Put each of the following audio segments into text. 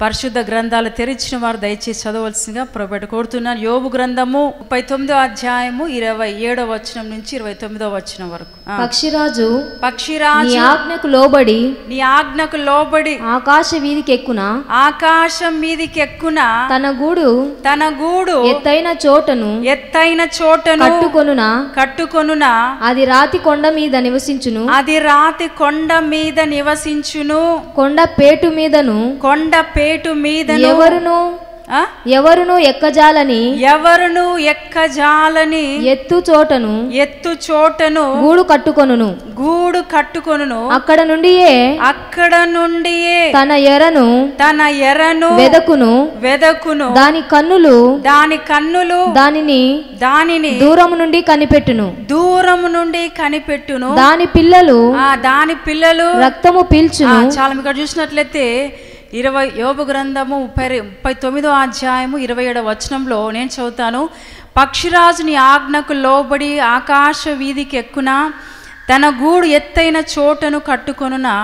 పరిశుద్ధ గ్రంథాలు తెరిచిన వారు దయచేసి చదవలసిందిగా ప్రభువుని కోరుతున్నాను. యోబు గ్రంథము 39వ అధ్యాయము 27వ వచనం నుంచి 29వ వచనం వరకు. పక్షిరాజు నీ ఆజ్ఞకు లోబడి ఆకాశం మీదికి ఎక్కున తన గూడు ఎత్తైన చోటను కట్టుకొనునా అది రాతి కొండ మీద నివసించును కొండ పేటు మీదను ఎవరును ఎక్కజాలని ఎత్తు చోటను గూడు కట్టుకొనును అక్కడ నుండియే తన ఎరను వెదకును దాని కన్నులు దానిని దూరము నుండి కనిపెట్టును దాని పిల్లలు రక్తము పీల్చును. చాలా మీకు చూసినట్లయితే యోబు గ్రంథము 39వ అధ్యాయము 27వ వచనంలో నేను చదువుతాను. పక్షిరాజు నీ ఆజ్ఞకు లోబడి ఆకాశ వీధికి ఎక్కున తన గూడు ఎత్తైన చోటను కట్టుకొనునా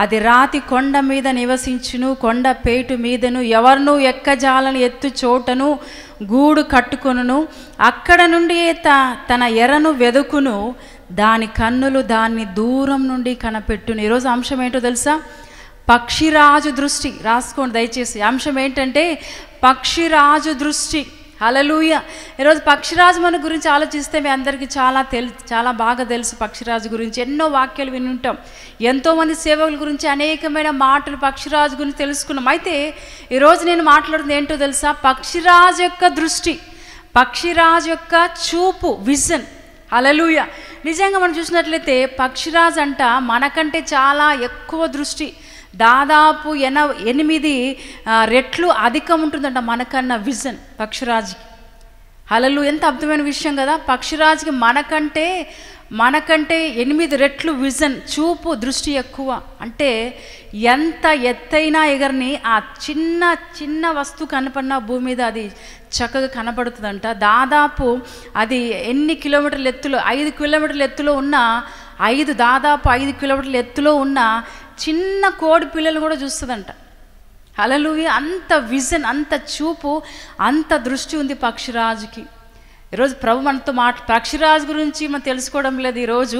అది రాతి కొండ మీద నివసించును కొండ పేటు మీదను ఎవరినూ ఎక్కజాలని ఎత్తు చోటను గూడు కట్టుకొనును అక్కడ నుండి తన ఎరను వెదుకును దాని కన్నులు దాన్ని దూరం నుండి కనిపెట్టును. ఈరోజు అంశం ఏంటో తెలుసా? పక్షిరాజు దృష్టి. రాసుకోండి దయచేసి. అంశం ఏంటంటే పక్షిరాజు దృష్టి. హల్లెలూయా. ఈరోజు పక్షిరాజు మన గురించి ఆలోచిస్తే మీ అందరికీ చాలా బాగా తెలుసు. పక్షిరాజు గురించి ఎన్నో వాక్యాలు విని ఉంటాం. ఎంతోమంది సేవకుల గురించి అనేకమైన మాటలు పక్షిరాజు గురించి తెలుసుకున్నాం. అయితే ఈరోజు నేను మాట్లాడుతుంది ఏంటో తెలుసా? పక్షిరాజు యొక్క దృష్టి, పక్షిరాజు యొక్క చూపు, విజన్. హల్లెలూయా. నిజంగా మనం చూసినట్లయితే పక్షిరాజు అంట మనకంటే చాలా ఎక్కువ దృష్టి, దాదాపు 8 రెట్లు అధికం ఉంటుందంట మనకన్నా విజన్ పక్షిరాజుకి. హల్లెలూయా. ఎంత అద్భుతమైన విషయం కదా! పక్షిరాజుకి మనకంటే 8 రెట్లు విజన్, చూపు, దృష్టి ఎక్కువ. అంటే ఎంత ఎత్తైన ఎగరని ఆ చిన్న వస్తువు కనపడిన భూమి మీద అది చక్కగా కనపడుతుందంట. దాదాపు అది ఎన్ని కిలోమీటర్ల ఎత్తులో, 5 కిలోమీటర్ల ఎత్తులో ఉన్న దాదాపు 5 కిలోమీటర్ల ఎత్తులో ఉన్న చిన్న కోడి పిల్లలు కూడా చూస్తుందంట. హల్లెలూయా. అంత విజన్, అంత చూపు, అంత దృష్టి ఉంది పక్షిరాజుకి. ఈరోజు ప్రభు మనతో పక్షిరాజు గురించి మనం తెలుసుకోవడం లేదు. ఈరోజు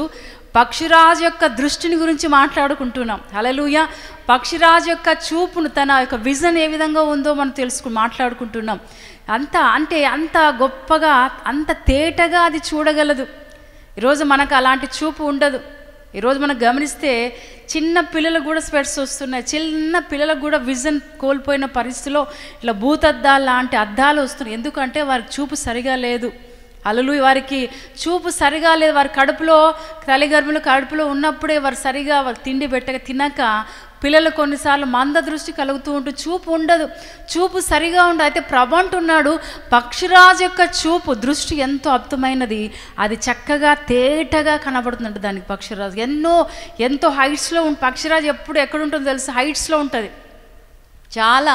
పక్షిరాజు యొక్క దృష్టిని గురించి మాట్లాడుకుంటున్నాం. హల్లెలూయా. పక్షిరాజు యొక్క చూపును, తన యొక్క విజన్ ఏ విధంగా ఉందో మనం మాట్లాడుకుంటున్నాం. అంత గొప్పగా, అంత తేటగా అది చూడగలదు. ఈరోజు మనకు అలాంటి చూపు ఉండదు. ఈరోజు మనం గమనిస్తే చిన్న పిల్లలకు కూడా స్పెట్స్ వస్తున్నాయి. చిన్న పిల్లలకు కూడా విజన్ కోల్పోయిన పరిస్థితిలో ఇట్లా భూతద్దాలు లాంటి అద్దాలు వస్తున్నాయి. ఎందుకంటే వారికి చూపు సరిగా లేదు. హల్లెలూయా. వారికి చూపు సరిగా లేదు. వారి తల్లిగర్భంలో కడుపులో ఉన్నప్పుడే వారు తిండి తినక పిల్లలు కొన్నిసార్లు మంద దృష్టి కలుగుతూ ఉంటూ చూపు ఉండదు, చూపు సరిగా ఉండదు. అయితే ప్రభు అంటున్నాడు పక్షిరాజు యొక్క చూపు, దృష్టి ఎంతో అద్భుతమైనది. అది చక్కగా తేటగా కనబడుతుందంట దానికి. పక్షిరాజు ఎంతో హైట్స్లో పక్షిరాజు ఎప్పుడు ఎక్కడ ఉంటుందో తెలుసు? హైట్స్లో ఉంటుంది, చాలా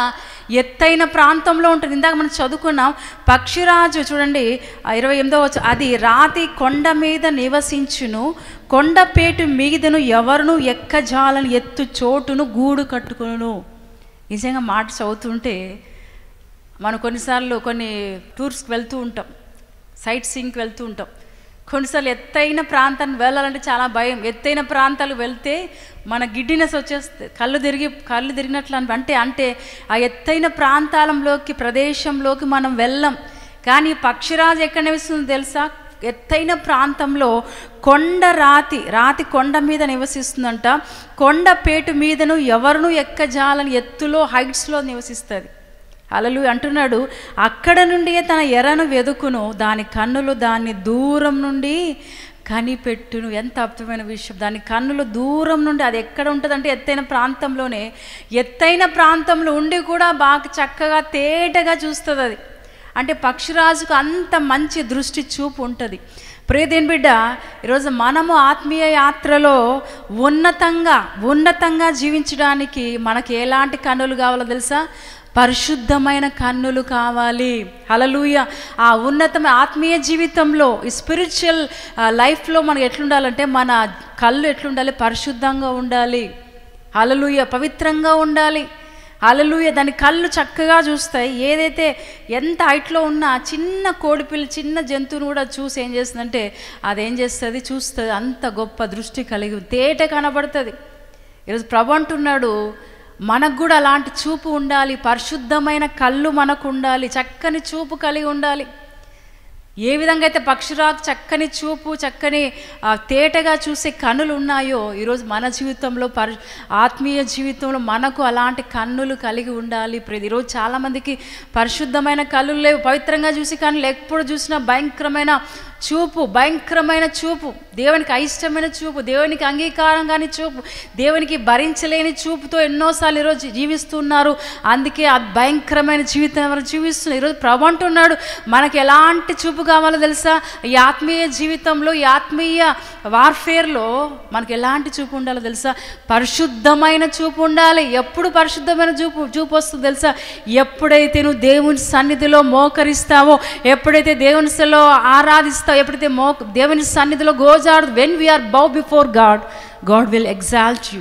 ఎత్తైన ప్రాంతంలో ఉంటుంది. ఇందాక మనం చదువుకున్నాం. పక్షిరాజు చూడండి 28వ వచనం, అది రాతి కొండ మీద నివసించును కొండపేటు మీదను ఎవరును ఎక్కజాలని ఎత్తు చోటును గూడు కట్టుకును. నిజంగా మాట చదువుతుంటే మనం కొన్నిసార్లు కొన్ని టూర్స్కి వెళ్తూ ఉంటాం, సైట్ సీయింగ్కి వెళ్తూ ఉంటాం. కొన్నిసార్లు ఎత్తైన ప్రాంతానికి వెళ్ళాలంటే చాలా భయం. ఎత్తైన ప్రాంతాలు వెళ్తే మన గిడ్డినెస్ వచ్చేస్తుంది, కళ్ళు తిరిగినట్లు అంటే ఆ ఎత్తైన ప్రదేశంలోకి మనం వెళ్ళం. కానీ పక్షిరాజు ఎక్కడ నివసిస్తుందో తెలుసా? ఎత్తైన ప్రాంతంలో రాతి కొండ మీద నివసిస్తుందంట. కొండపేటు మీదను ఎవరును ఎక్కజాలని ఎత్తులో, హైట్స్లో నివసిస్తుంది. హల్లెలూయా. అంటున్నాడు అక్కడ నుండి తన ఎరను వెదుకును దాని కన్నులు దాన్ని దూరం నుండి కనిపెట్టును. ఎంత అద్భుతమైన విషయం! దాని కన్నులు దూరం నుండి, అది ఎక్కడ ఉంటుందంటే ఎత్తైన ప్రాంతంలోనే. ఎత్తైన ప్రాంతంలో ఉండి కూడా బాగా చక్కగా తేటగా చూస్తుంది అది. అంటే పక్షిరాజుకు అంత మంచి దృష్టి, చూపు ఉంటుంది. ప్రియదేని బిడ్డ, ఈరోజు మనము ఆత్మీయ యాత్రలో ఉన్నతంగా జీవించడానికి మనకి ఎలాంటి కన్నులు కావాలో తెలుసా? పరిశుద్ధమైన కన్నులు కావాలి. హల్లెలూయా. ఆ ఉన్నతమైన ఆత్మీయ జీవితంలో, ఈ స్పిరిచువల్ లైఫ్లో మనం ఎట్లుండాలంటే మన కళ్ళు ఎట్లుండాలి? పరిశుద్ధంగా ఉండాలి. హల్లెలూయా. పవిత్రంగా ఉండాలి. హల్లెలూయా. దాని కళ్ళు చక్కగా చూస్తాయి. ఏదైతే ఎంత హైట్లో ఉన్న చిన్న కోడిపిల్ల చిన్న జంతువును కూడా చూసి ఏం చేస్తుందంటే అదేం చేస్తుంది, చూస్తుంది. అంత గొప్ప దృష్టి కలిగి తేట కనబడుతుంది. ఈరోజు ప్రభు అంటున్నాడు మనకు కూడా అలాంటి చూపు ఉండాలి, పరిశుద్ధమైన కళ్ళు మనకు ఉండాలి, చక్కని చూపు కలిగి ఉండాలి. ఏ విధంగా అయితే పక్షిరాజు చక్కని చూపు, చక్కని తేటగా చూసే కన్నులు ఉన్నాయో ఈరోజు మన జీవితంలో ఆత్మీయ జీవితంలో మనకు అలాంటి కన్నులు కలిగి ఉండాలి. ఈరోజు చాలామందికి పరిశుద్ధమైన కళ్ళు లేవు, పవిత్రంగా చూసి కన్నులు ఎప్పుడు చూసినా భయంకరమైన చూపు, దేవునికి అయిష్టమైన చూపు, దేవునికి అంగీకారం కాని చూపు, దేవునికి భరించలేని చూపుతో ఎన్నోసార్లు ఈరోజు జీవిస్తున్నారు. అందుకే ఆ భయంకరమైన జీవితం ఎవరు జీవిస్తున్నారు. ఈరోజు ప్రభు అంటున్నాడు మనకి ఎలాంటి చూపు కావాలో తెలుసా? ఈ ఆత్మీయ జీవితంలో, ఈ ఆత్మీయ వార్ఫేర్లో మనకి ఎలాంటి చూపు ఉండాలో తెలుసా? పరిశుద్ధమైన చూపు ఉండాలి. ఎప్పుడు పరిశుద్ధమైన చూపు వస్తుంది తెలుసా? ఎప్పుడైతే నువ్వు దేవుని సన్నిధిలో మోకరిస్తావో, ఎప్పుడైతే దేవుని సన్నిధిలో ఆరాధిస్తావో, ఎప్పుడైతే దేవుని సన్నిధిలో గోజాడు, when we are bow before God, God will exalt you.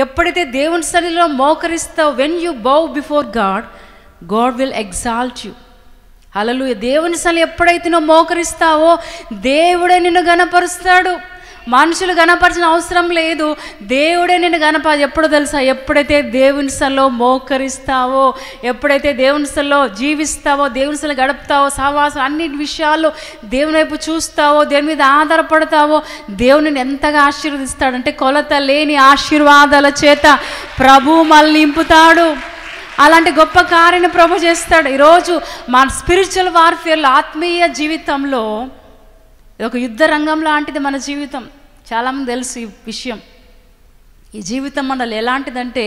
ఎప్పుడైతే దేవుని సన్నిధిలో మోకరిస్తావో, when you bow before God, God will exalt you. Hallelujah. దేవుని సన్నిధిలో ఎప్పుడైతే నువ్వు మోకరిస్తావో దేవుడే నిన్ను గణపరుస్తాడు. మనుషులు గణపరచిన అవసరం లేదు, దేవుడే నిన్ను ఎప్పుడో తెలుసా? ఎప్పుడైతే దేవుని సన్నిధిలో మోకరిస్తావో, ఎప్పుడైతే దేవుని సన్నిధిలో జీవిస్తావో, దేవుని సన్నిధిలో గడుపుతావో, సహవాసం అన్ని విషయాల్లో దేవుని వైపు చూస్తావో, దేవుని మీద ఆధారపడతావో, దేవుని ఎంతగా ఆశీర్వదిస్తాడంటే కొలత లేని ఆశీర్వాదాల చేత ప్రభు మళ్ళీ నింపుతాడు. అలాంటి గొప్ప కార్యాన్ని ప్రభు చేస్తాడు. ఈరోజు మన స్పిరిచువల్ వార్ఫేర్లో, ఆత్మీయ జీవితంలో ఒక యుద్ధ రంగం లాంటిది మన జీవితం. చాలామంది తెలుసు ఈ విషయం. ఈ జీవితం మనలో ఎలాంటిదంటే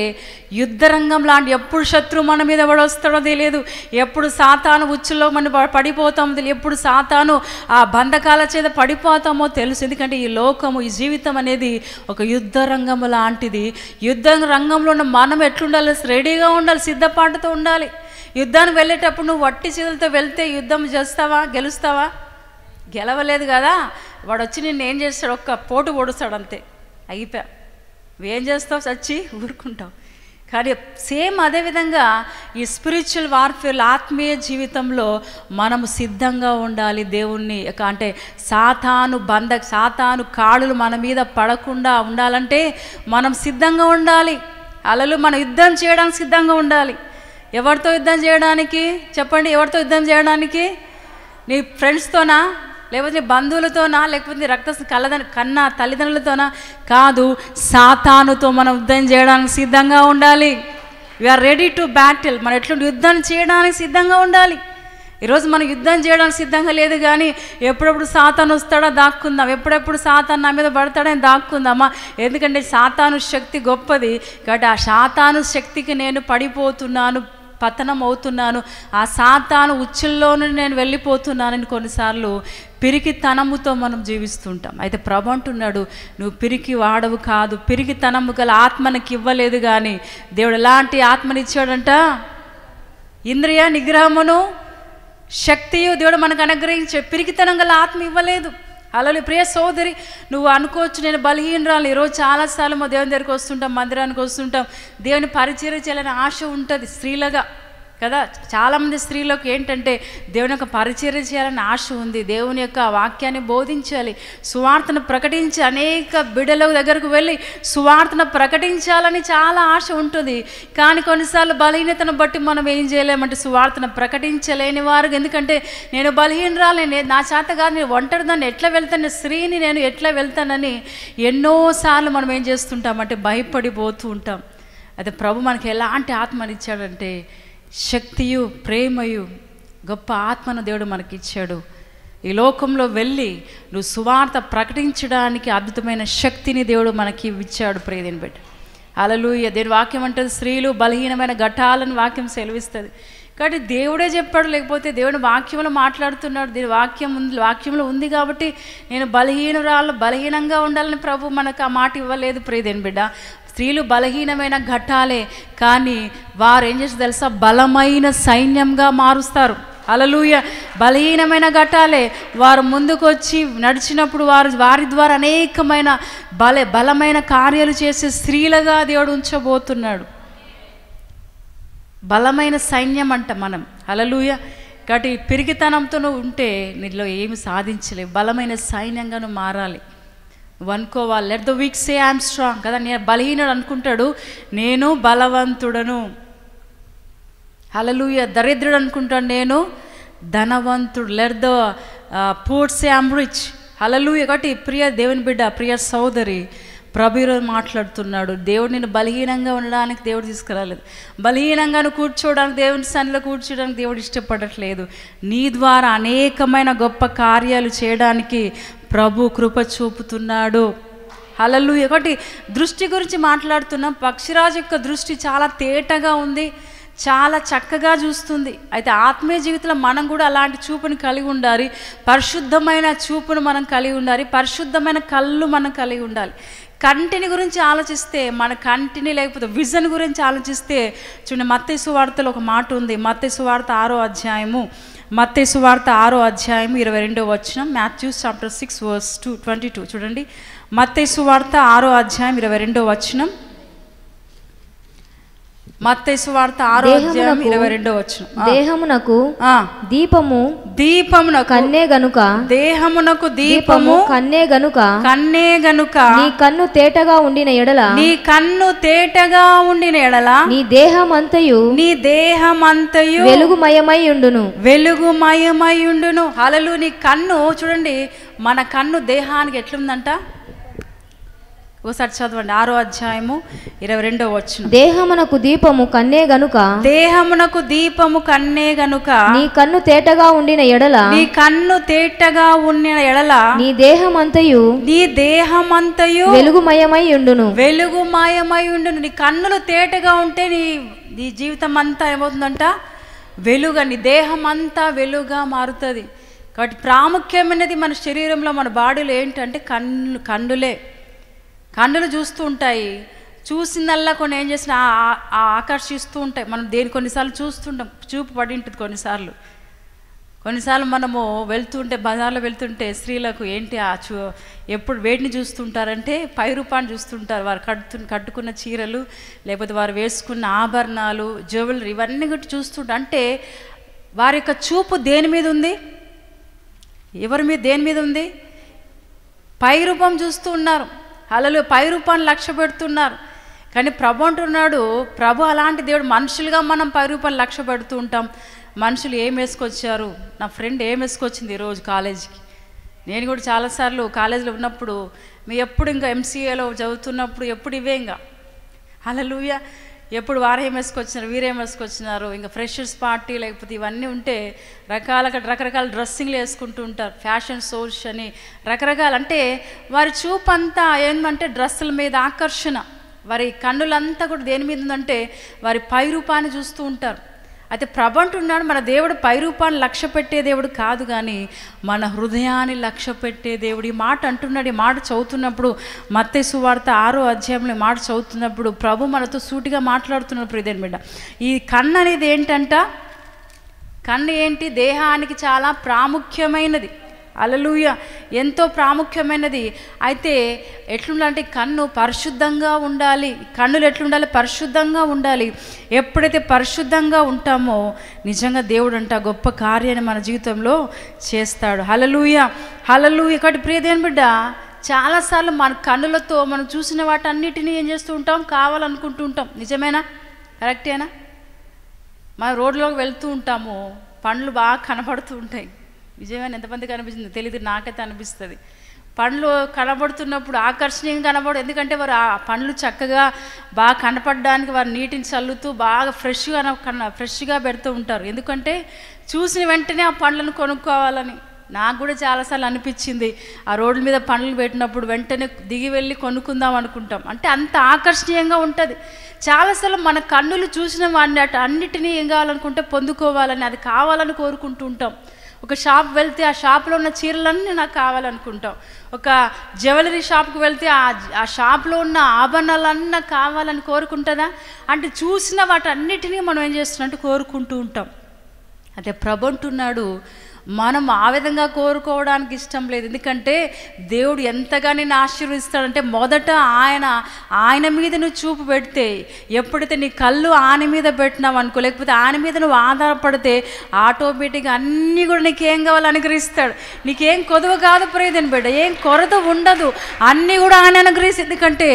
యుద్ధ రంగం లాంటి. ఎప్పుడు శత్రువు మన మీద వస్తాడో తెలియదు, ఎప్పుడు సాతాను ఉచ్చులో మనం పడిపోతామో తెలియదు, ఎప్పుడు సాతాను ఆ బంధకాల చేత పడిపోతామో తెలుసు. ఎందుకంటే ఈ లోకము, ఈ జీవితం అనేది ఒక యుద్ధ రంగం లాంటిది. యుద్ధ రంగంలో ఉన్న మనం ఎట్లుండాలి? రెడీగా ఉండాలి, సిద్ధపాటుతో ఉండాలి. యుద్ధానికి వెళ్ళేటప్పుడు నువ్వు వట్టి చేతులతో వెళ్తే యుద్ధం చేస్తావా? గెలుస్తావా? గెలవలేదు కదా. వాడు వచ్చి నిన్ను ఏం చేస్తాడు? ఒక్క పోటు పొడుస్తాడు, అంతే, అయిపోయా. నువ్వేం చేస్తావు? చచ్చి ఊరుకుంటావు. కానీ సేమ్ అదేవిధంగా ఈ స్పిరిచువల్ వార్ఫేర్, ఆత్మీయ జీవితంలో మనము సిద్ధంగా ఉండాలి. దేవుణ్ణి అంటే సాతాను కాళ్ళు మన మీద పడకుండా ఉండాలంటే మనం సిద్ధంగా ఉండాలి. అలలు మనం యుద్ధం చేయడానికి సిద్ధంగా ఉండాలి. ఎవరితో యుద్ధం చేయడానికి చెప్పండి? ఎవరితో యుద్ధం చేయడానికి? నీ ఫ్రెండ్స్తోనా, లేకపోతే నీ బంధువులతోనా, లేకపోతే నీ కన్నా తల్లిదండ్రులతోనా? కాదు, సాతానుతో మనం యుద్ధం చేయడానికి సిద్ధంగా ఉండాలి. We are ready to battle. మనం ఎట్లా యుద్ధం చేయడానికి సిద్ధంగా ఉండాలి. ఈరోజు మనం యుద్ధం చేయడానికి సిద్ధంగా లేదు, కానీ ఎప్పుడెప్పుడు సాతాను వస్తాడో దాక్కుందాం, ఎప్పుడెప్పుడు సాతాను నా మీద పడతాడని దాక్కుందామా? ఎందుకంటే సాతాను శక్తి గొప్పది కాబట్టి ఆ సాతాను శక్తికి నేను పడిపోతున్నాను, పతనం అవుతున్నాను, ఆ సాతాను ఉచ్చుల్లోనూ నేను వెళ్ళిపోతున్నానని కొన్నిసార్లు పిరికితనముతో మనం జీవిస్తుంటాం. అయితే ప్రభు అంటున్నాడు, నువ్వు పిరికి వాడవు కాదు, పిరికితనము గల ఆత్మనికి ఇవ్వలేదు, కానీ దేవుడు ఎలాంటి ఆత్మనిచ్చాడంట? ఇంద్రియ నిగ్రహమును శక్తియు దేవుడు మనకు అనుగ్రహించే. పిరికితనం గల ఆత్మ ఇవ్వలేదు. అలాగే ప్రియ సోదరి, నువ్వు అనుకోవచ్చు నేను బలహీనరాలు. ఈరోజు చాలాసార్లు మా దేవుని దగ్గరికి వస్తుంటాం, మందిరానికి వస్తుంటాం, దేవుని పరిచర్య చేయాలని ఆశ ఉంటుంది స్త్రీలుగా కదా. చాలామంది స్త్రీలకు ఏంటంటే దేవుని యొక్క పరిచర్య చేయాలని ఆశ ఉంది, దేవుని యొక్క వాక్యాన్ని బోధించాలి, సువార్తను ప్రకటించి అనేక బిడ్డల దగ్గరకు వెళ్ళి సువార్తను ప్రకటించాలని చాలా ఆశ ఉంటుంది. కానీ కొన్నిసార్లు బలహీనతను బట్టి మనం ఏం చేయలేమంటే సువార్తను ప్రకటించలేని వారు. ఎందుకంటే నేను బలహీనరాలు, నా చేత కాదు, నేను ఒంటరిదాన్ని ఎట్లా వెళ్తాను, స్త్రీని నేను ఎట్లా వెళ్తానని ఎన్నోసార్లు మనం ఏం చేస్తుంటామంటే భయపడిపోతూ ఉంటాం. అయితే ప్రభు మనకి ఎలాంటి ఆత్మనిచ్చాడంటే శక్తియు ప్రేమయు గొప్ప ఆత్మను దేవుడు మనకిచ్చాడు. ఈ లోకంలో వెళ్ళి నువ్వు సువార్త ప్రకటించడానికి అద్భుతమైన శక్తిని దేవుడు మనకి ఇచ్చాడు. ప్రియదేని బిడ్డ, హల్లెలూయా. దేని వాక్యం అంటుంది స్త్రీలు బలహీనమైన ఘటాలను వాక్యం సెలవిస్తుంది. కాబట్టి దేవుడే చెప్పాడు, లేకపోతే దేవుని వాక్యంలో మాట్లాడుతున్నాడు. దీని వాక్యంలో ఉంది కాబట్టి నేను బలహీనంగా ఉండాలని ప్రభు మనకు ఆ మాట ఇవ్వలేదు. ప్రియదేని బిడ్డ, స్త్రీలు బలహీనమైన ఘటాలే, కానీ వారు ఏం చేస్తారు తెలుసా? బలమైన సైన్యంగా మారుస్తారు. హల్లెలూయా. బలహీనమైన ఘటాలే వారు ముందుకు వచ్చి నడిచినప్పుడు వారి ద్వారా అనేకమైన బలమైన కార్యాలు చేసే స్త్రీలుగా దేవుడు ఉంచబోతున్నాడు. బలమైన సైన్యం అంట మనం. హల్లెలూయా. కాబట్టి పిరికితనంతో ఉంటే నీలో ఏమి సాధించలేవు. బలమైన సైన్యంగా నువ్వు మారాలి, నువ్వు అనుకోవాలి. Let the week say I'm strong కదా. నేను బలహీనుడు అనుకుంటాడు, నేను బలవంతుడను. హల్లెలూయా. దరిద్రుడు అనుకుంటాడు, నేను ధనవంతుడు. Let the poor say I'm rich. Hallelujah. కాబట్టి ప్రియ దేవుని బిడ్డ, ప్రియ సోదరి, ప్రభు ఈరోజు మాట్లాడుతున్నాడు. దేవుడు నేను బలహీనంగా ఉండడానికి దేవుడు తీసుకురాలేదు, బలహీనంగా కూర్చోవడానికి, దేవుని సన్నిధిలో కూర్చోవడానికి దేవుడు ఇష్టపడట్లేదు. నీ ద్వారా అనేకమైన గొప్ప కార్యాలు చేయడానికి ప్రభు కృప చూపుతున్నాడు. హల్లెలూయా. ఒకటి దృష్టి గురించి మాట్లాడుతున్నాం. పక్షిరాజు యొక్క దృష్టి చాలా తేటగా ఉంది, చాలా చక్కగా చూస్తుంది. అయితే ఆత్మీయ జీవితంలో మనం కూడా అలాంటి చూపుని కలిగి ఉండాలి. పరిశుద్ధమైన చూపును మనం కలిగి ఉండాలి. పరిశుద్ధమైన కళ్ళు మనం కలిగి ఉండాలి. కంటిని గురించి ఆలోచిస్తే, మన కంటిని లేకపోతే విజన్ గురించి ఆలోచిస్తే చూడండి, మత్తయి సువార్తలో ఒక మాట ఉంది. మత్తయి సువార్త 6వ అధ్యాయము, మత్తయి సువార్త 6వ అధ్యాయము 22వ వచనం. మాథ్యూస్ చాప్టర్ 6 verse 22 చూడండి. మత్తయి సువార్త 6వ అధ్యాయం 22వ వచనం. మత్తయి సువార్త 6వ అధ్యాయం 22వ వచనం. దేహమునకు దీపము కన్నే గనుక, దేహమునకు దీపము కన్నే గనుక, కన్నే గనుక నీ కన్ను తేటగా ఉండిన ఎడల, నీ కన్ను తేటగా ఉండిన ఎడల నీ దేహమంతయు వెలుగుమయమై ఉండును, వెలుగుమయమై ఉండును. హల్లెలూయా. నీ కన్ను చూడండి, మన కన్ను దేహానికి ఎట్లుందంట? ఒకసారి చదవండి. 6వ అధ్యాయము 22వ వచనం. దేహమునకు దీపము కన్నే గనుక, దేహమునకు దీపము కన్నే గనుక నీ కన్ను తేటగా ఉండిన ఎడల, నీ కన్ను తేటగా ఉండిన ఎడల నీ దేహమంతయు వెలుగుమయమై ఉండును, వెలుగుమయమై ఉండును. నీ కన్నులు తేటగా ఉంటే నీ జీవితం అంతా ఏమవుతుందంట? వెలుగు. నీ దేహం అంతా వెలుగుగా మారుతుంది. కాబట్టి ప్రాముఖ్యమైనది మన శరీరంలో, మన బాడీలో ఏంటంటే కన్నులే. కన్నులు చూస్తూ ఉంటాయి. చూసిందల్లా కొన్ని ఏం చేసినా ఆకర్షిస్తూ ఉంటాయి. మనం కొన్నిసార్లు చూస్తుంటాం, చూపు పడి ఉంటుంది. కొన్నిసార్లు మనము వెళ్తుంటే, బజార్లో వెళ్తుంటే స్త్రీలకు ఏంటి ఎప్పుడు వేటిని చూస్తుంటారంటే పై రూపాన్ని చూస్తుంటారు. వారు కట్టుకున్న చీరలు, లేకపోతే వారు వేసుకున్న ఆభరణాలు, జ్యువెలరీ, ఇవన్నీ కూడా చూస్తుంటారు. అంటే వారి యొక్క చూపు దేని మీద ఉంది? ఎవరి మీద, దేని మీద ఉంది? పై రూపం చూస్తూ ఉన్నారు. హల్లెలూయా. పై రూపాన్ని లక్ష్య పెడుతున్నారు. కానీ ప్రభు అంటున్నాడు, ప్రభు అలాంటి దేవుడు. మనుషులుగా మనం పై రూపాన్ని లక్ష్య పెడుతూ ఉంటాం. మనుషులు ఏం వేసుకొచ్చారు? నా ఫ్రెండ్ ఏం వేసుకొచ్చింది ఈరోజు కాలేజీకి? నేను కూడా చాలాసార్లు కాలేజీలో ఉన్నప్పుడు, ఎప్పుడు ఇంకా ఎంసీఏలో చదువుతున్నప్పుడు ఎప్పుడు ఇవే ఇంకా. హల్లెలూయా. ఎప్పుడు వారేం వేసుకొచ్చినారు, వీరేం వేసుకొచ్చినారు, ఇంకా ఫ్రెషర్స్ పార్టీ లేకపోతే ఇవన్నీ ఉంటే రకరకాల డ్రెస్సింగ్లు వేసుకుంటూ ఉంటారు. ఫ్యాషన్ షోస్ అని రకరకాల. అంటే వారి చూపు అంతా ఏంటంటే డ్రెస్సుల మీద ఆకర్షణ. వారి కన్నులంతా కూడా దేని మీద ఉందంటే వారి పై రూపాన్ని చూస్తూ ఉంటారు. అయితే ప్రభు అంటున్నాడు, మన దేవుడు పై రూపాన్ని లక్ష్య పెట్టే దేవుడు కాదు, కానీ మన హృదయాన్ని లక్ష్య పెట్టే దేవుడు. ఈ మాట అంటున్నాడు. ఈ మాట చదువుతున్నప్పుడు, మత్తయి సువార్త 6వ అధ్యాయంలో మాట చదువుతున్నప్పుడు ప్రభు మనతో సూటిగా మాట్లాడుతున్నాడు. ప్రియదేని బిడ్డ, ఈ కన్ను అనేది ఏంటంట? కన్ను ఏంటి? దేహానికి చాలా ప్రాముఖ్యమైనది. హల్లెలూయా. ఎంతో ప్రాముఖ్యమైనది. అయితే ఎట్లుండాలంటే కన్ను పరిశుద్ధంగా ఉండాలి. కన్నులు ఎట్లుండాలి? పరిశుద్ధంగా ఉండాలి. ఎప్పుడైతే పరిశుద్ధంగా ఉంటామో నిజంగా దేవుడు అంట గొప్ప కార్యాన్ని మన జీవితంలో చేస్తాడు. హల్లెలూయా. హల్లెలూయా. కాబట్టి ప్రియదేని బిడ్డ, చాలాసార్లు మన కన్నులతో మనం చూసిన వాటన్నిటినీ ఏం చేస్తూ ఉంటాం? కావాలనుకుంటూ ఉంటాం. నిజమేనా? కరెక్టేనా? మనం రోడ్లోకి వెళ్తూ ఉంటాము, పండ్లు బాగా కనబడుతూ ఉంటాయి. నిజమేనా? ఎంతమందికి అనిపిస్తుంది తెలియదు, నాకైతే అనిపిస్తుంది. పండ్లు కనబడుతున్నప్పుడు ఆకర్షణీయంగా కనబడు. ఎందుకంటే వారు ఆ పండ్లు చక్కగా బాగా కనపడడానికి వారు నీటిని చల్లుతూ బాగా ఫ్రెష్గా పెడుతూ ఉంటారు. ఎందుకంటే చూసిన వెంటనే ఆ పండ్లను కొనుక్కోవాలని. నాకు కూడా చాలాసార్లు అనిపించింది, ఆ రోడ్ల మీద పండ్లు పెట్టినప్పుడు వెంటనే దిగి వెళ్ళి కొనుక్కుందాం అనుకుంటాం. అంటే అంత ఆకర్షణీయంగా ఉంటుంది. చాలాసార్లు మన కన్నులు చూసిన వాడిని అన్నిటినీ ఏం కావాలనుకుంటే పొందుకోవాలని, అది కావాలని కోరుకుంటూ ఉంటాం. ఒక షాప్ వెళ్తే ఆ షాప్లో ఉన్న చీరలన్నీ నాకు కావాలనుకుంటాం. ఒక జ్యువెలరీ షాప్కి వెళ్తే ఆ షాప్లో ఉన్న ఆభరణాలన్నీ నాకు కావాలని కోరుకుంటుందా? అంటే చూసిన వాటన్నిటినీ మనం ఏం చేస్తున్నట్టు కోరుకుంటూ ఉంటాం. అదే ప్రభు అంటున్నాడు, మనం ఆ విధంగా కోరుకోవడానికి ఇష్టం లేదు. ఎందుకంటే దేవుడు ఎంతగా నిన్ను ఆశీర్వదిస్తాడంటే మొదట ఆయన మీద నువ్వు చూపు పెడితే, ఎప్పుడైతే నీ కళ్ళు ఆయన మీద పెట్టినావు అనుకో, లేకపోతే ఆయన మీద నువ్వు ఆధారపడితే ఆటోమేటిక్గా అన్నీ కూడా నీకేం కావాలో అనుగ్రహిస్తాడు. నీకేం కొదువ కాదు ప్రియదని బిడ్డ, ఏం కొరత ఉండదు, అన్నీ కూడా ఆయన అనుగ్రహిస్తాడు. ఎందుకంటే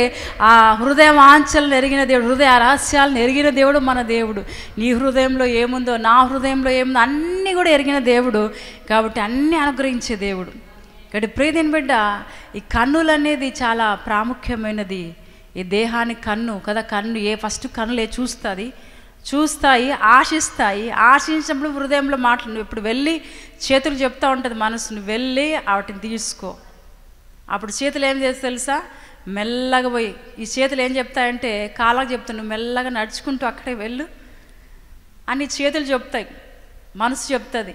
ఆ హృదయ వాంఛలను ఎరిగిన దేవుడు, హృదయ రహస్యాలను ఎరిగిన దేవుడు మన దేవుడు. నీ హృదయంలో ఏముందో, నా హృదయంలో ఏముందో అన్నీ కూడా ఎరిగిన దేవుడు, కాబట్టి అన్నీ అనుగ్రహించే దేవుడు. కాబట్టి ప్రియదేని బిడ్డ, ఈ కన్నులు అనేది చాలా ప్రాముఖ్యమైనది. ఈ దేహానికి కన్ను కదా, కన్ను ఫస్ట్ కన్నులే చూస్తాయి, ఆశిస్తాయి. ఆశించినప్పుడు హృదయంలో మాటలు, ఇప్పుడు వెళ్ళి చేతులు చెప్తూ ఉంటుంది మనసును, వెళ్ళి వాటిని తీసుకో. అప్పుడు చేతులు ఏం చేస్తే తెలుసా, మెల్లగా పోయి ఈ చేతులు ఏం చెప్తాయంటే కాళ్ళకు చెప్తాను, మెల్లగా నడుచుకుంటూ అక్కడే వెళ్ళు అని చేతులు చెప్తాయి, మనసు చెప్తుంది.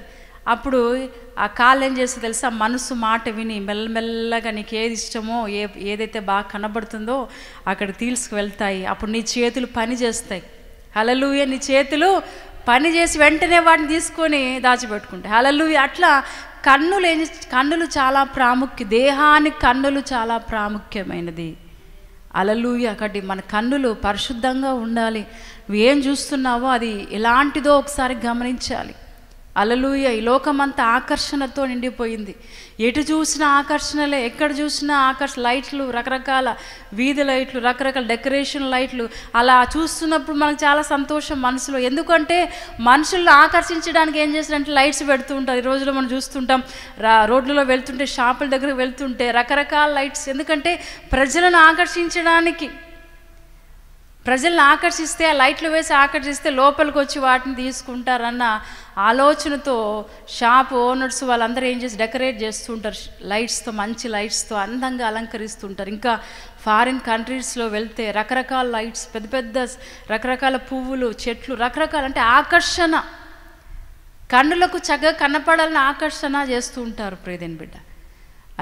అప్పుడు ఆ కాళ్ళు ఏం చేస్తే తెలుసా, మనసు మాట విని మెల్లమెల్లగా నీకు ఏది ఇష్టమో, ఏదైతే బాగా కనబడుతుందో అక్కడికి తీసుకువెళ్తాయి. అప్పుడు నీ చేతులు పని చేస్తాయి. హల్లెలూయా. నీ చేతులు పని చేసి వెంటనే వాటిని తీసుకొని దాచిపెట్టుకుంటాయి. హల్లెలూయా. అట్లా కన్నులు చాలా దేహానికి కన్నులు చాలా ప్రాముఖ్యమైనది. హల్లెలూయా. కాబట్టి మన కన్నులు పరిశుద్ధంగా ఉండాలి. నువ్వేం చూస్తున్నావో అది ఎలాంటిదో ఒకసారి గమనించాలి. హల్లెలూయా. ఈ లోకమంతా ఆకర్షణతో నిండిపోయింది. ఎటు చూసినా ఆకర్షణలే, ఎక్కడ చూసినా లైట్లు, రకరకాల వీధి లైట్లు, రకరకాల డెకరేషన్ లైట్లు. అలా చూస్తున్నప్పుడు మనకు చాలా సంతోషం మనసులో. ఎందుకంటే మనుషులను ఆకర్షించడానికి ఏం చేస్తారంటే లైట్స్ పెడుతూ ఉంటారు. ఈ రోజులో మనం చూస్తుంటాం, రోడ్లలో వెళ్తుంటే, షాపుల దగ్గర వెళ్తుంటే రకరకాల లైట్స్. ఎందుకంటే ప్రజలను ఆకర్షించడానికి, ప్రజలను ఆకర్షిస్తే, ఆ లైట్లు వేసి ఆకర్షిస్తే లోపలికి వచ్చి వాటిని తీసుకుంటారన్న ఆలోచనతో షాప్ ఓనర్స్ వాళ్ళందరూ ఏం చేసి డెకరేట్ చేస్తుంటారు లైట్స్తో, మంచి లైట్స్తో అందంగా అలంకరిస్తుంటారు. ఇంకా ఫారిన్ కంట్రీస్లో వెళ్తే రకరకాల లైట్స్, పెద్ద రకరకాల పువ్వులు, చెట్లు, రకరకాల అంటే ఆకర్షణ, కన్నులకు చక్కగా కనపడాలని ఆకర్షణ చేస్తూ ఉంటారు ప్రియదేని బిడ్డ.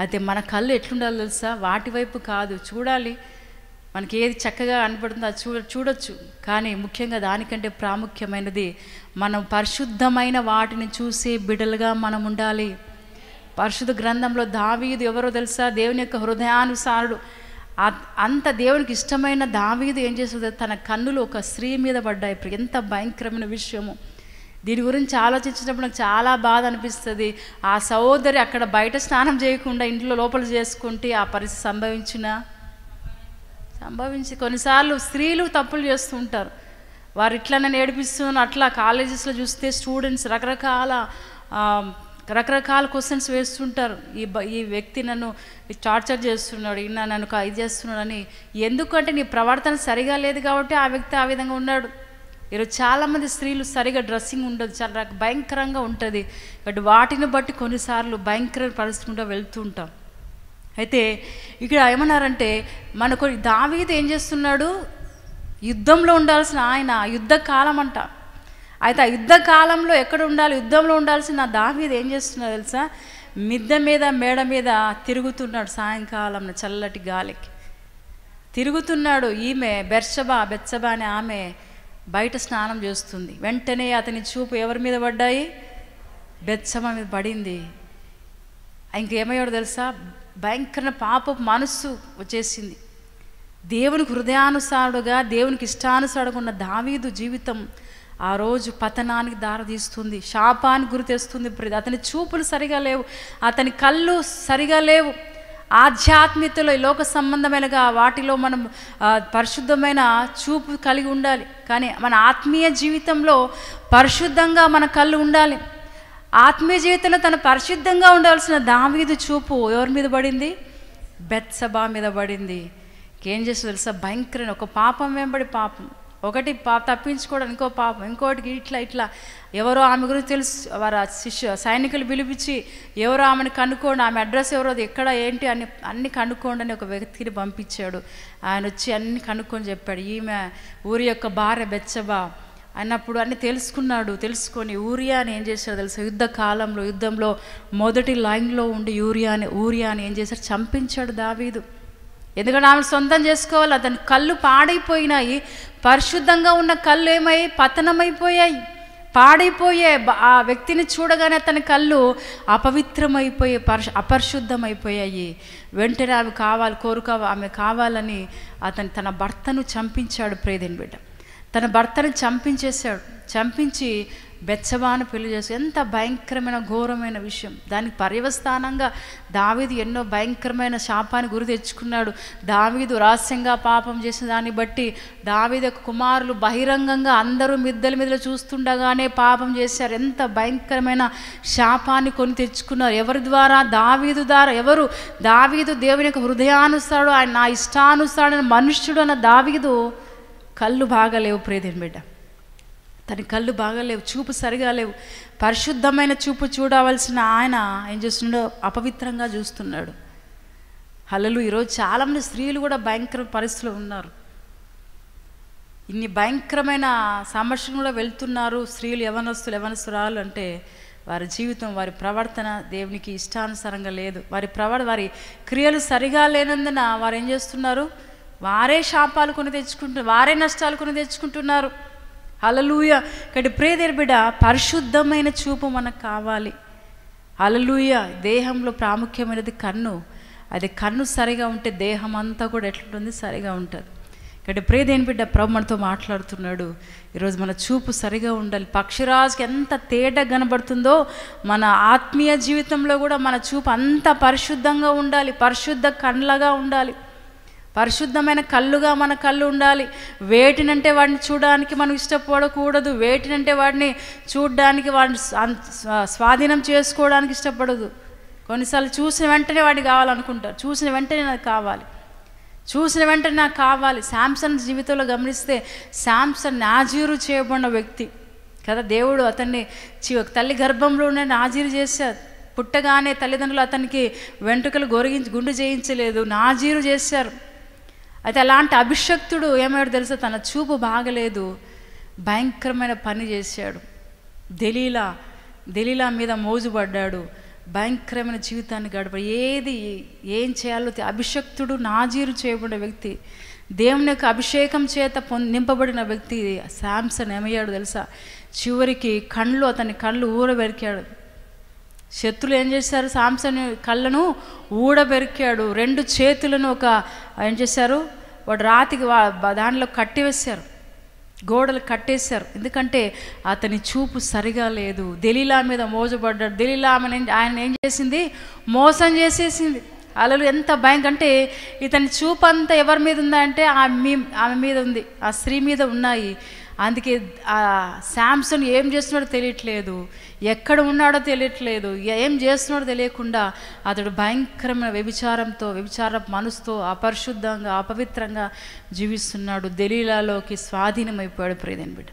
అయితే మన కళ్ళు ఎట్లుండాలో తెలుసా, వాటి వైపు కాదు చూడాలి. మనకి ఏది చక్కగా కనపడుతుందో అది చూడొచ్చు, కానీ ముఖ్యంగా దానికంటే ప్రాముఖ్యమైనది మనం పరిశుద్ధమైన వాటిని చూసే బిడ్డలుగా మనం ఉండాలి. పరిశుద్ధ గ్రంథంలో దావీదు ఎవరో తెలుసా, దేవుని యొక్క హృదయానుసారుడు. అంత దేవునికి ఇష్టమైన దావీదు ఏం చేస్తుంది, తన కన్నులు ఒక స్త్రీ మీద పడ్డాయి. ఎంత భయంకరమైన విషయము. దీని గురించి ఆలోచించినప్పుడు నాకు చాలా బాధ అనిపిస్తుంది. ఆ సహోదరి అక్కడ బయట స్నానం చేయకుండా ఇంట్లో లోపల చేసుకుంటే ఆ పరిస్థితి సంభవించి కొన్నిసార్లు స్త్రీలు తప్పులు చేస్తూ ఉంటారు. వారు ఇట్లా నన్ను ఏడిపిస్తున్నారు. అట్లా కాలేజెస్లో చూస్తే స్టూడెంట్స్ రకరకాల క్వశ్చన్స్ వేస్తుంటారు. ఈ వ్యక్తి నన్ను టార్చర్ చేస్తున్నాడు, నన్ను ఇది చేస్తున్నాడు అని. ఎందుకంటే నీ ప్రవర్తన సరిగా లేదు కాబట్టి ఆ వ్యక్తి ఆ విధంగా ఉన్నాడు. ఈరోజు చాలామంది స్త్రీలు సరిగా డ్రెస్సింగ్ ఉండదు, చాలా భయంకరంగా ఉంటుంది. బట్ వాటిని బట్టి కొన్నిసార్లు భయంకర పరిస్థితి వెళ్తూ ఉంటాం. అయితే ఇక్కడ ఏమన్నారంటే, మనకు దావీదు ఏం చేస్తున్నాడు, యుద్ధంలో ఉండాల్సిన ఆయన, యుద్ధ కాలం అంట. అయితే ఆ యుద్ధ కాలంలో ఎక్కడ ఉండాలి, యుద్ధంలో ఉండాల్సిన దావీదు ఏం చేస్తున్నాడు తెలుసా, మిద్దె మీద మేడ మీద తిరుగుతున్నాడు. సాయంకాలం చల్లటి గాలికి తిరుగుతున్నాడు. ఈమె బెత్షెబా అనే ఆమె బయట స్నానం చేస్తుంది. వెంటనే అతని చూపు ఎవరి మీద పడ్డాయి, బెత్షెబా మీద పడింది. ఇంకేమయ్యాడు తెలుసా, భయంకర పాపపు మనస్సు వచ్చేసింది. దేవునికి హృదయానుసారుడుగా, దేవునికి ఇష్టానుసారుడుగా ఉన్న దావీదు జీవితం ఆ రోజు పతనానికి దారితీస్తుంది, శాపానికి గురి తెస్తుంది. అతని చూపులు సరిగా లేవు, అతని కళ్ళు సరిగా లేవు. ఆధ్యాత్మికతలో, లోక సంబంధమైనగా వాటిలో మనం పరిశుద్ధమైన చూపు కలిగి ఉండాలి. కానీ మన ఆత్మీయ జీవితంలో పరిశుద్ధంగా మన కళ్ళు ఉండాలి. ఆత్మీయ జీవితంలో తను పరిశుద్ధంగా ఉండాల్సిన దావీదు చూపు ఎవరి మీద పడింది, బెత్షెబా మీద పడింది. ఏం చేస్తుంది తెలుసా, భయంకరమైన ఒక పాపం వెంబడి పాపం. ఒకటి తప్పించుకోవడం, ఇంకో పాపం, ఇంకోటికి ఇట్లా ఎవరో ఆమె గురించి తెలుసు. వారి సైనికులు పిలిపించి ఎవరో ఆమెను కనుక్కోండి, ఆమె అడ్రస్ ఎవరో, ఎక్కడ ఏంటి అని అన్ని కనుక్కోండి అని ఒక వ్యక్తిని పంపించాడు. ఆయన వచ్చి అన్ని కనుక్కొని చెప్పాడు, ఈమె ఊరి యొక్క భార్య బెత్షెబా అన్నప్పుడు అన్ని తెలుసుకొని ఊరియాని ఏం చేశాడు తెలుసా, యుద్ధంలో మొదటి లైన్లో ఉండి ఊరియాని ఏం చేశాడు, చంపించాడు దావీదు. ఎందుకంటే ఆమె సొంతం చేసుకోవాలి. అతని కళ్ళు పాడైపోయినాయి. పరిశుద్ధంగా ఉన్న కళ్ళు ఏమయ్యాయి, పతనమైపోయాయి. పాడైపోయే ఆ వ్యక్తిని చూడగానే అతని కళ్ళు అపవిత్రమైపోయి అపరిశుద్ధమైపోయాయి. వెంటనే ఆమె ఆమె కావాలని అతను తన భర్తను చంపించాడు. ప్రియదేని బిడ్డ, తన భర్తను చంపించి బెత్షెబాను పెళ్లి చేసి, ఎంత భయంకరమైన ఘోరమైన విషయం. దానికి పర్యవస్థానంగా దావీదు ఎన్నో భయంకరమైన శాపాన్ని గురి తెచ్చుకున్నాడు. దావీదు రహస్యంగా పాపం చేసిన దాన్ని బట్టి దావీదు యొక్క కుమారులు బహిరంగంగా అందరూ మిద్దెల చూస్తుండగానే పాపం చేశారు. ఎంత భయంకరమైన శాపాన్ని కొని తెచ్చుకున్నారు. ఎవరి ద్వారా? దావీదు ద్వారా. ఎవరు? దావీదు దేవుని యొక్క హృదయానుసారుడు, ఆయన నా ఇష్టానుసారుడైన మనుష్యుడు అన్న దావీదు కళ్ళు బాగాలేవు. ప్రియదేని బిడ్డ, తన కళ్ళు బాగాలేవు, చూపు సరిగా లేవు. పరిశుద్ధమైన చూపు చూడవలసిన ఆయన ఏం చేస్తున్నాడో అపవిత్రంగా చూస్తున్నాడు. హల్లెలూయా. ఈరోజు చాలామంది స్త్రీలు కూడా భయంకర పరిస్థితులు ఉన్నారు. ఇన్ని భయంకరమైన సమస్యలు కూడా వెళ్తున్నారు స్త్రీలు, యవనస్తురాలు అంటే వారి జీవితం, వారి ప్రవర్తన దేవునికి ఇష్టానుసారంగా లేదు. వారి క్రియలు సరిగా లేనందున వారు ఏం చేస్తున్నారు? వారే శాపాలు కొని తెచ్చుకుంటున్నారు, వారే నష్టాలు కొని తెచ్చుకుంటున్నారు. హల్లెలూయా. కాబట్టి ప్రియదేని బిడ్డ, పరిశుద్ధమైన చూపు మనకు కావాలి. హల్లెలూయా. దేహంలో ప్రాముఖ్యమైనది కన్ను. అది కన్ను సరిగా ఉంటే దేహం అంతా కూడా ఎట్లుంటుంది? సరిగా ఉంటుంది. కాబట్టి ప్రియదేని బిడ్డ, ప్రభు మనతో మాట్లాడుతున్నాడు. ఈరోజు మన చూపు సరిగా ఉండాలి. పక్షిరాజుకి ఎంత తేట కనబడుతుందో మన ఆత్మీయ జీవితంలో కూడా మన చూపు అంత పరిశుద్ధంగా ఉండాలి. పరిశుద్ధ కళ్ళగా ఉండాలి. పరిశుద్ధమైన కళ్ళుగా మన కళ్ళు ఉండాలి. వేటినంటే వాడిని చూడడానికి మనం ఇష్టపడకూడదు. వేటినంటే వాడిని చూడడానికి, వాడిని స్వాధీనం చేసుకోవడానికి ఇష్టపడదు. కొన్నిసార్లు చూసిన వెంటనే వాడిని కావాలనుకుంటారు. చూసిన వెంటనే నాకు కావాలి. శాంసన్ జీవితంలో గమనిస్తే శాంసన్ నాజీరు చేయబడిన వ్యక్తి కదా. దేవుడు అతన్ని తల్లి గర్భంలోనే నాజీరు చేశారు. పుట్టగానే తల్లిదండ్రులు అతనికి వెంట్రుకలు గుండు చేయించలేదు, నాజీరు చేశారు. అయితే అలాంటి అభిషక్తుడు ఏమయ్యాడు తెలుసా? తన చూపు బాగలేదు, భయంకరమైన పని చేశాడు. దెలీలా మీద మోజుపడ్డాడు, భయంకరమైన జీవితాన్ని గడపడు. ఏం చేయాలో అభిషక్తుడు, నాజీరు చేయబడిన వ్యక్తి, దేవుని యొక్క అభిషేకం చేత నింపబడిన వ్యక్తి శాంసన్ ఏమయ్యాడు తెలుసా? చివరికి అతని కళ్ళు ఊరబెరికాడు. శత్రులు ఏం చేశారు? శాంసన్ కళ్ళను ఊడబెరికాడు. 2 చేతులను ఏం చేశారు? వాడు రాతికి దానిలో కట్టివేశారు, గోడలు కట్టేశారు. ఎందుకంటే అతని చూపు సరిగా లేదు. దెలీలా మీద మోజుపడ్డాడు. దెలీలా ఆయన ఏం చేసింది? మోసం చేసేసింది. అలలు ఎంత భయం అంటే ఇతని చూపు అంతా ఎవరి మీద ఉందా అంటే ఆమె మీద ఉంది, ఆ స్త్రీ మీద ఉన్నాయి. అందుకే ఆ శాంసన్ ఏం చేస్తున్నాడో తెలియట్లేదు, ఎక్కడ ఉన్నాడో తెలియట్లేదు, ఏం చేస్తున్నాడో తెలియకుండా అతడు భయంకరమైన వ్యభిచార మనసుతో అపరిశుద్ధంగా అపవిత్రంగా జీవిస్తున్నాడు. దెలీలాలోకి స్వాధీనమైపోయాడు. ప్రియదేని బిడ్డ,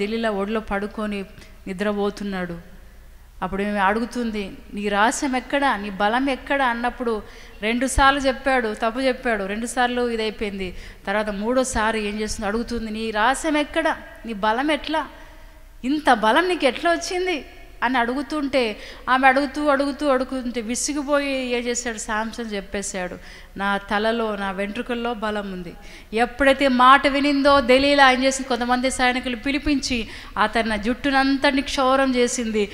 దెలీలా ఒడిలో పడుకొని నిద్రపోతున్నాడు. అప్పుడు ఏమి అడుగుతుంది, నీ రహస్యం ఎక్కడా, నీ బలం ఎక్కడా అన్నప్పుడు 2 సార్లు తప్పు చెప్పాడు. 2 సార్లు ఇదైపోయింది. తర్వాత 3వ సారి ఏం చేస్తుంది? అడుగుతుంది, నీ రహస్యం ఎక్కడా, నీ బలం ఎట్లా, ఇంత బలం నీకు ఎట్లా వచ్చింది అని అడుగుతుంటే ఆమె అడుగుతుంటే విసిగిపోయి ఏం చేశాడు? శాంసన్ చెప్పేశాడు, నా తలలో, నా వెంట్రుకల్లో బలం ఉంది. ఎప్పుడైతే మాట వినిందో దెలీలా ఏం చేసింది? కొంతమంది సైనికులు పిలిపించి అతని జుట్టునంతటిని క్షౌరం చేసింది.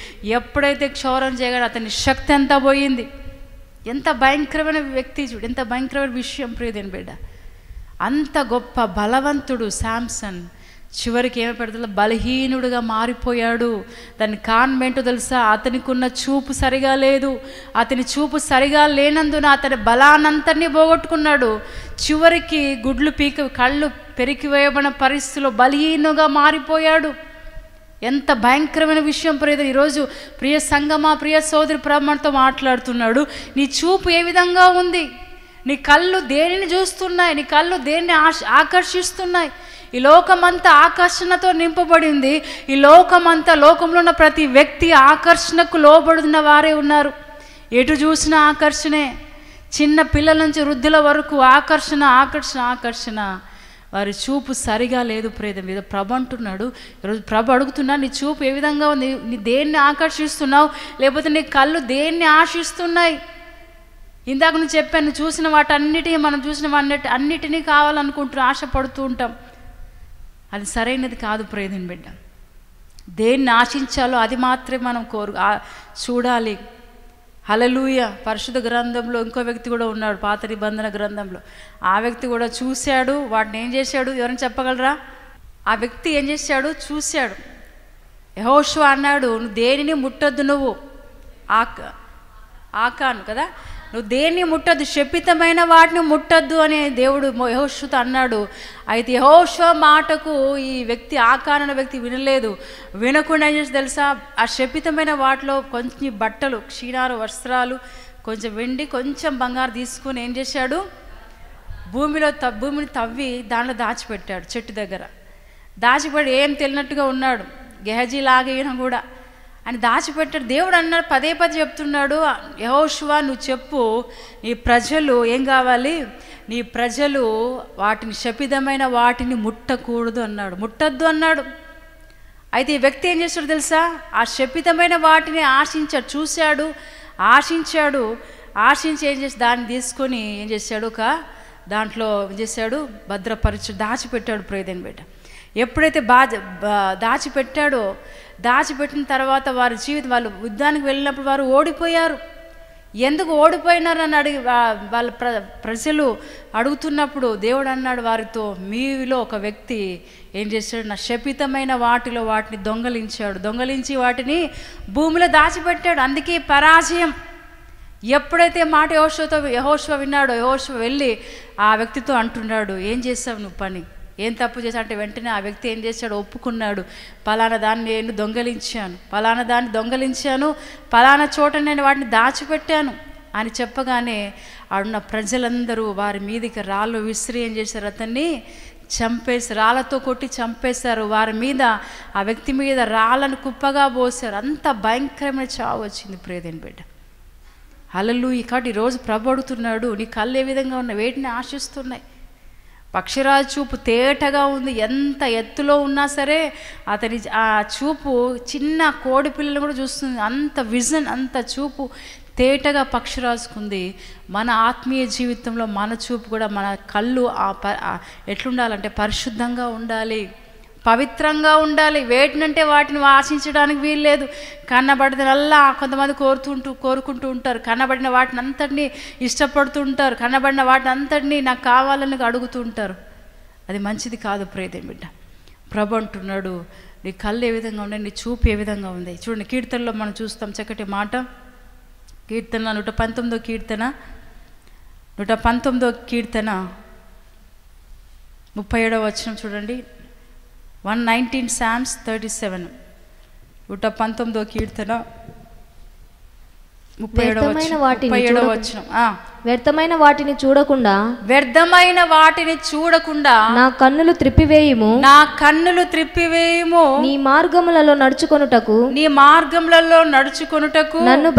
ఎప్పుడైతే క్షౌరం చేయగానే అతని శక్తి అంతా పోయింది. ఎంత భయంకరమైన వ్యక్తి చూడు, ఎంత భయంకరమైన విషయం ప్రియదేని బిడ్డ. అంత గొప్ప బలవంతుడు శాంసన్ చివరికి ఏమి పెడతా? బలహీనుడుగా మారిపోయాడు. దాని కారణమేంటో తెలుసా? అతనికి ఉన్న చూపు సరిగా లేదు. అతని చూపు సరిగా లేనందున అతని బలానంతరినీ పోగొట్టుకున్నాడు. చివరికి కళ్ళు పెరికివేయబడిన పరిస్థితిలో బలహీనుగా మారిపోయాడు. ఎంత భయంకరమైన విషయం ప్రియద. ఈరోజు ప్రియ సంగమా, ప్రియ సోదరి బ్రాహ్మణతో మాట్లాడుతున్నాడు. నీ చూపు ఏ విధంగా ఉంది? నీ కళ్ళు దేనిని చూస్తున్నాయి? నీ కళ్ళు దేన్ని ఆకర్షిస్తున్నాయి? ఈ లోకమంతా ఆకర్షణతో నింపబడింది. ఈ లోకంలో ఉన్న ప్రతి వ్యక్తి ఆకర్షణకు లోబడుతున్న వారే ఉన్నారు. ఎటు చూసినా ఆకర్షణే. చిన్న పిల్లల నుంచి వృద్ధుల వరకు ఆకర్షణ. వారి చూపు సరిగా లేదు ప్రేద మీద. ప్రభు అంటున్నాడు, ఈరోజు ప్రభు అడుగుతున్నా, నీ చూపు ఏ విధంగా ఉంది? నీ దేన్ని ఆకర్షిస్తున్నావు? లేకపోతే నీ కళ్ళు దేన్ని ఆశిస్తున్నాయి? ఇందాక నువ్వు చెప్పాను, నువ్వు చూసిన వాటన్నిటినీ, మనం చూసిన అన్నిటినీ కావాలనుకుంటూ ఆశపడుతూ ఉంటాం. అది సరైనది కాదు ప్రియదేని బిడ్డ. దేన్ని ఆశించాలో అది మాత్రమే మనం చూడాలి. హల్లెలూయా. పరిశుద్ధ గ్రంథంలో ఇంకో వ్యక్తి కూడా ఉన్నాడు, పాత నిబంధన గ్రంథంలో. ఆ వ్యక్తి కూడా చూశాడు, వాటిని ఏం చేశాడు? ఎవరైనా చెప్పగలరా? ఆ వ్యక్తి ఏం చేశాడు? చూశాడు. యెహోషువ అన్నాడు, నువ్వు దేనిని ముట్టొద్దు, నువ్వు ఆకాను కదా, నువ్వు దేన్ని ముట్టద్దు, శపితమైన వాటిని ముట్టద్దు అని దేవుడు యెహోషువతో అన్నాడు. అయితే యెహోషువ మాటకు ఈ వ్యక్తి, ఆకాన వ్యక్తి వినలేదు. వినకుండా ఏం చేసి తెలుసా? ఆ శపితమైన వాటిలో కొంచెం బట్టలు, క్షీణారు వస్త్రాలు, కొంచెం వెండి, కొంచెం బంగారు తీసుకుని ఏం చేశాడు? భూమిని తవ్వి దాంట్లో దాచిపెట్టాడు. చెట్టు దగ్గర దాచిపెట్టి ఏం తెలియనట్టుగా ఉన్నాడు. గెహజీ లాగైనా కూడా అని దాచిపెట్టాడు. దేవుడు అన్నాడు, పదే చెప్తున్నాడు, యెహోషువ నువ్వు చెప్పు, నీ ప్రజలు ఏం కావాలి? నీ ప్రజలు వాటిని శపితమైన వాటిని ముట్టకూడదు అన్నాడు, ముట్టద్దు అన్నాడు. అయితే ఈ వ్యక్తి ఏం చేశాడు తెలుసా? ఆ శపితమైన వాటిని ఆశించాడు, చూశాడు, ఆశించి ఏం చేసి దాన్ని తీసుకొని ఏం చేశాడు? దాంట్లో ఏం చేశాడు? దాచిపెట్టాడు. ప్రేదేని బిడ్డ, ఎప్పుడైతే దాచిపెట్టిన తర్వాత వాళ్ళు యుద్ధానికి వెళ్ళినప్పుడు వారు ఓడిపోయారు. ఎందుకు ఓడిపోయినారని వాళ్ళ ప్రజలు అడుగుతున్నప్పుడు దేవుడు అన్నాడు వారితో, మీలో ఒక వ్యక్తి ఏం చేశాడు? నా శపితమైన వాటిని దొంగలించి వాటిని భూమిలో దాచిపెట్టాడు. అందుకే పరాజయం. ఎప్పుడైతే మాట యెహోషువ విన్నాడో, యెహోషువ వెళ్ళి ఆ వ్యక్తితో అంటున్నాడు, ఏం చేసావు నువ్వు పని, ఏం తప్పు చేశా అంటే వెంటనే ఆ వ్యక్తి ఏం చేశాడు? ఒప్పుకున్నాడు, పలానా దాన్ని నేను దొంగలించాను, పలానా చోట నేను వాటిని దాచిపెట్టాను అని చెప్పగానే ఆడున్న ప్రజలందరూ వారి మీదకి రాళ్ళు విసిరి ఏం చేశారు? అతన్ని రాళ్ళతో కొట్టి చంపేశారు. వారి మీద, ఆ వ్యక్తి మీద రాళ్ళను కుప్పగా పోసారు. అంత భయంకరమైన చావు వచ్చింది. ప్రియదేని బిడ్డ, హల్లెలూయా. కాబట్టి ఈరోజు ప్రభు అడుగుతున్నాడు, నీ కళ్ళు ఏ విధంగా ఉన్నాయి? వేటిని ఆశిస్తున్నాయి? పక్షిరాజు చూపు తేటగా ఉంది. ఎంత ఎత్తులో ఉన్నా సరే అతని ఆ చూపు చిన్న కోడి పిల్లలు కూడా చూస్తుంది. అంత విజన్, అంత చూపు తేటగా పక్షిరాజుకుంది. మన ఆత్మీయ జీవితంలో మన చూపు కూడా, మన కళ్ళు ఎట్లుండాలంటే పరిశుద్ధంగా ఉండాలి, పవిత్రంగా ఉండాలి. వేటినంటే వాటిని ఆశించడానికి వీల్లేదు. కన్నబడినల్లా కొంతమంది కోరుకుంటూ ఉంటారు. కన్నబడిన వాటిని అంతటినీ ఇష్టపడుతూ ఉంటారు. కన్నబడిన వాటిని అంతటినీ నాకు కావాలని అడుగుతూ ఉంటారు. అది మంచిది కాదు. ప్రియదేని బిడ్డ, ప్రభు అంటున్నాడు, నీ కళ్ళు ఏ విధంగా ఉన్నాయి, నీ చూపు ఏ విధంగా ఉంది? చూడండి, కీర్తనలో మనం చూస్తాం చక్కటి మాట. కీర్తన 119వ కీర్తన 37వ వచనం చూడండి. 119 Psalms 37, 119వ కీర్తన 37వ వచనం. వ్యర్థమైన వాటిని చూడకుండా నా కన్నులు త్రిప్పివేయుము, నీ మార్గములలో నడుచుకొనుటకు నన్ను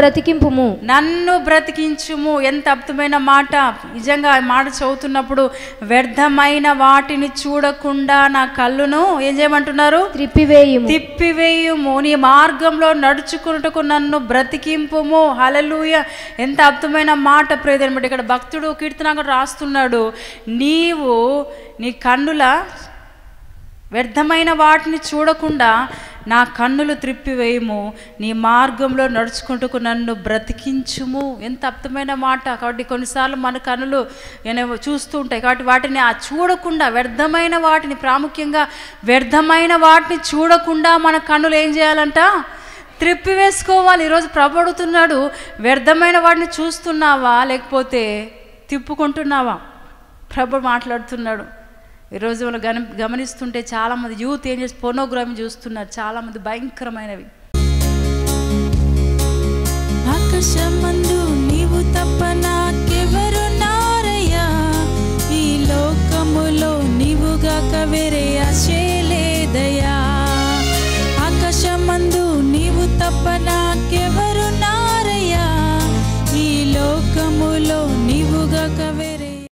బ్రతికించుము. ఎంత అద్భుతమైన మాట! నిజంగా ఆ మాట చదువుతున్నప్పుడు వ్యర్థమైన వాటిని చూడకుండా నా కళ్ళును ఏం చేయమంటున్నారు? త్రిప్పివేయుము, నీ మార్గంలో నడుచుకొనుటకు నన్ను బ్రతికింపుము. హల్లెలూయా. ఎంత అద్భుతమైన మాట! ప్రియదేని బిడ్డ, ఇక్కడ భక్తుడు కీర్తనకారుడు రాస్తున్నాడు, నీవు నీ కన్నుల వ్యర్థమైన వాటిని చూడకుండా నా కన్నులు త్రిప్పివేయము, నీ మార్గంలో నడుచుకుంటూ నన్ను బ్రతికించుము. ఎంత అద్భుతమైన మాట! కాబట్టి కొన్నిసార్లు మన కన్నులు చూస్తూ ఉంటాయి. కాబట్టి వాటిని చూడకుండా, వ్యర్థమైన వాటిని, ప్రాముఖ్యంగా వ్యర్థమైన వాటిని చూడకుండా మన కన్నులు ఏం చేయాలంట? త్రిప్పివేసుకోవాలి. ఈరోజు ప్రభు అడుగుతున్నాడు, వ్యర్థమైన వాటిని చూస్తున్నావా లేకపోతే తిప్పుకుంటున్నావా? ప్రభు మాట్లాడుతున్నాడు. ఈరోజు మనం గమనిస్తుంటే చాలామంది యూత్ ఏం చేసి పోర్నోగ్రఫీ చూస్తున్నారు. చాలామంది భయంకరమైనవి